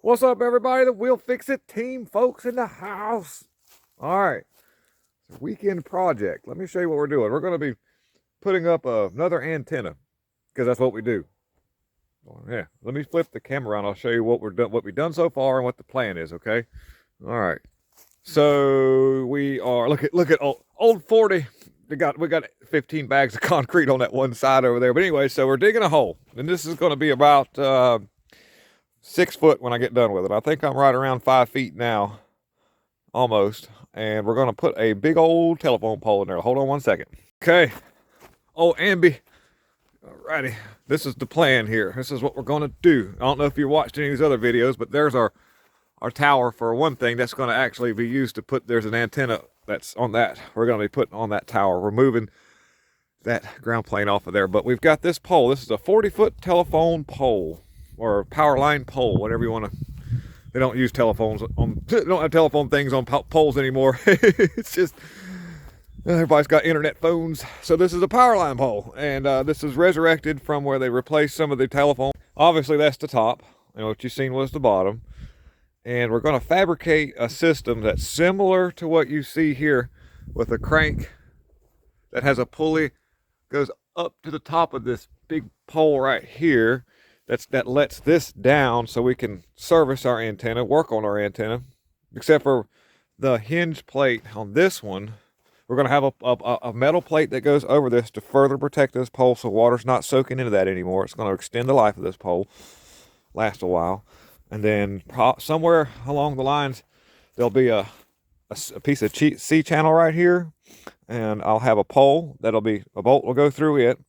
What's up, everybody? The We'll Fix It team, folks, in the house. All right, it's a weekend project. Let me show you what we're doing. We're going to be putting up another antenna because that's what we do. Yeah, let me flip the camera around. I'll show you what we've done so far, and what the plan is. Okay. All right. So we are look at old 40. We got 15 bags of concrete on that one side over there. But anyway, so we're digging a hole, and this is going to be about 6 foot when I get done with it. I think I'm right around 5 feet now, almost. And we're going to put a big old telephone pole in there. Hold on one second. Okay. Oh, Ambi. Alrighty. This is the plan here. This is what we're going to do. I don't know if you watched any of these other videos, but there's our tower for one thing. That's going to actually be used to put, there's an antenna that's on that. We're going to be putting on that tower. We're moving that ground plane off of there. But we've got this pole. This is a 40-foot telephone pole, or power line pole, whatever you want to. They don't use telephones on, they don't have telephone things on poles anymore. It's just, everybody's got internet phones. So this is a power line pole, and this is resurrected from where they replaced some of the telephone. Obviously that's the top, and what you've seen was the bottom. And we're going to fabricate a system that's similar to what you see here, with a crank that has a pulley, goes up to the top of this big pole right here. That lets this down so we can service our antenna, work on our antenna. Except for the hinge plate on this one, we're going to have a metal plate that goes over this to further protect this pole so water's not soaking into that anymore. It's going to extend the life of this pole, last a while. And then somewhere along the lines, there'll be a piece of C-channel right here. And I'll have a pole that'll be, a bolt will go through it.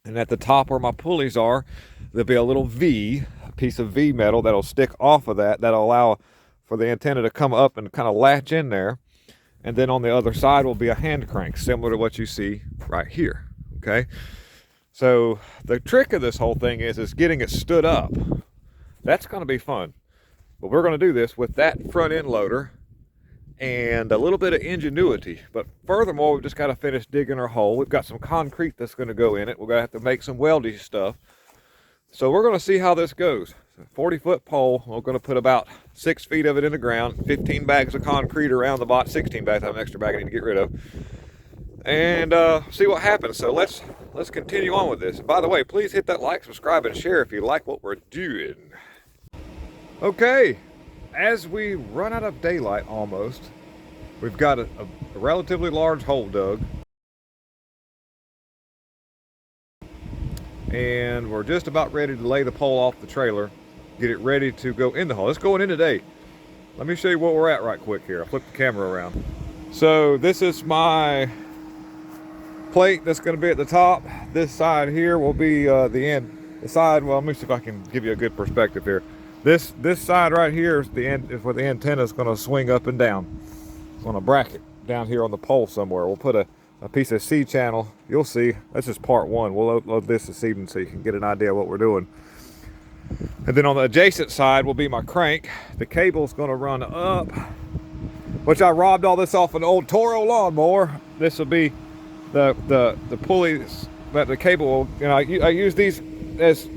And at the top where my pulleys are, there'll be a little V, a piece of V metal that'll stick off of that. That'll allow for the antenna to come up and kind of latch in there. And then on the other side will be a hand crank, similar to what you see right here. Okay. So the trick of this whole thing is getting it stood up. That's going to be fun. But we're going to do this with that front end loader and a little bit of ingenuity. But furthermore, we've just got to finish digging our hole. We've got some concrete that's going to go in it. We're going to have to make some weldy stuff. So we're going to see how this goes. 40-foot pole. We're going to put about 6 feet of it in the ground. 15 bags of concrete around the bottom. 16 bags. I have an extra bag I need to get rid of. And see what happens. So let's continue on with this. And by the way, please hit that like, subscribe, and share if you like what we're doing. Okay. As we run out of daylight almost, we've got a relatively large hole dug. And we're just about ready to lay the pole off the trailer, get it ready to go in the hole. It's going in today. Let me show you what we're at right quick here. I'll flip the camera around. So this is my plate that's going to be at the top. This side here will be the end. The side, well, let me see if I can give you a good perspective here. This side right here is the end, is where the antenna is going to swing up and down. It's on a bracket down here on the pole somewhere. We'll put a piece of C-channel. You'll see. That's just part one. We'll load this evening so you can get an idea of what we're doing. And then on the adjacent side will be my crank. The cable's going to run up, which I robbed all this off an old Toro lawnmower. This will be the pulleys that the cable will, you know, I use these as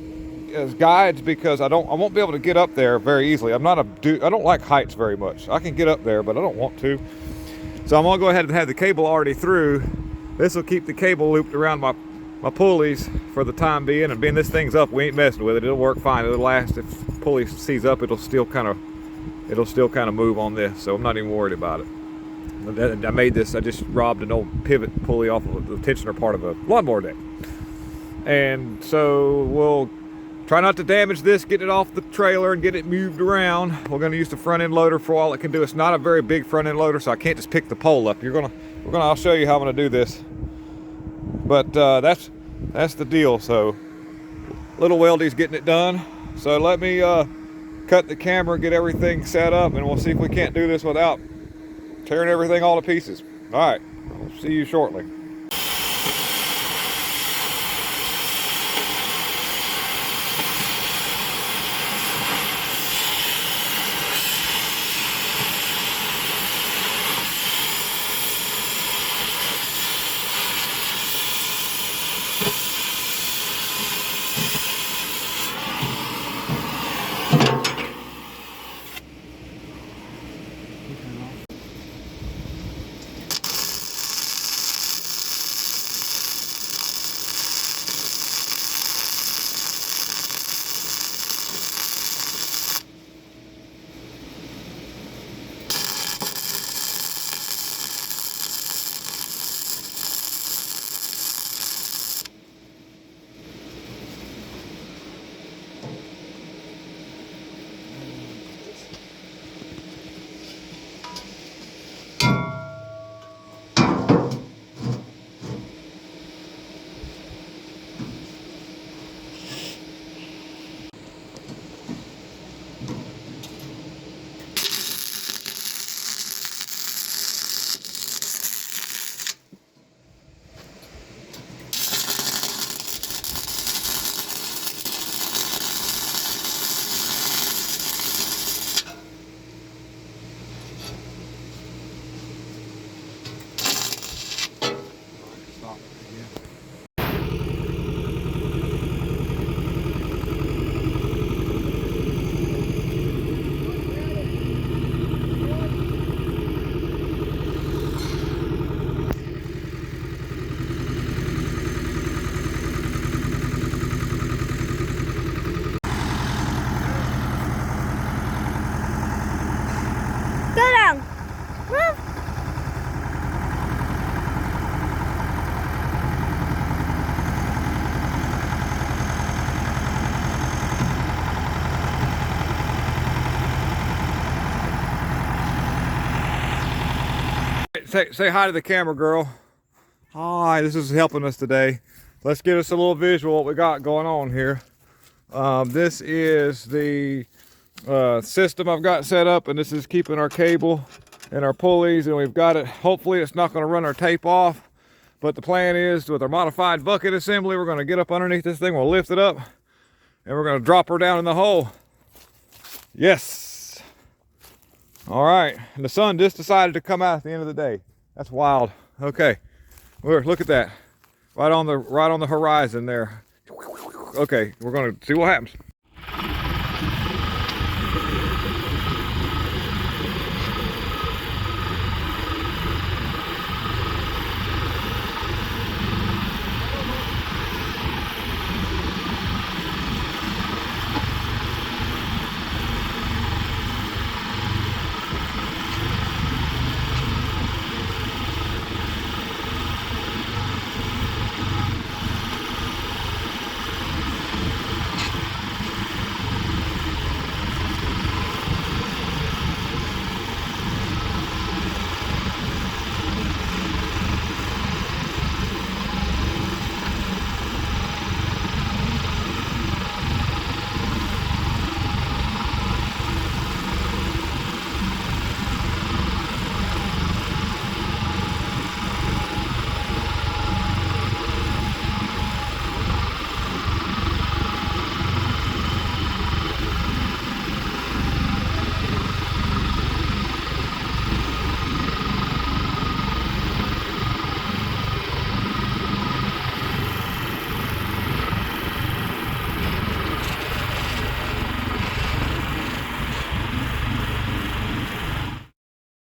guides because I won't be able to get up there very easily. I don't like heights very much. I can get up there, but I don't want to. So I'm gonna go ahead and have the cable already through. This will keep the cable looped around my pulleys for the time being, and being this thing's up, we ain't messing with it. It'll work fine. It'll last. If the pulley sees up, it'll still kind of move on this. So I'm not even worried about it. I made this. I just robbed an old pivot pulley off of the tensioner part of a lawnmower deck, and so we'll try not to damage this, get it off the trailer and get it moved around. We're going to use the front end loader for all it can do. It's not a very big front end loader, so I can't just pick the pole up. I'll show you how I'm going to do this. But that's the deal. So little weldy's getting it done. So let me cut the camera, get everything set up, and we'll see if we can't do this without tearing everything all to pieces. All right, I'll see you shortly. Say hi to the camera, girl. Hi, this is helping us today. Let's get us a little visual what we got going on here. This is the system I've got set up, and this is keeping our cable and our pulleys, and we've got it. Hopefully it's not going to run our tape off, but the plan is with our modified bucket assembly, we're going to get up underneath this thing, we'll lift it up, and we're going to drop her down in the hole. Yes. All right, and the sun just decided to come out at the end of the day. That's wild. Okay, look at that, right on the horizon there. Okay, we're going to see what happens.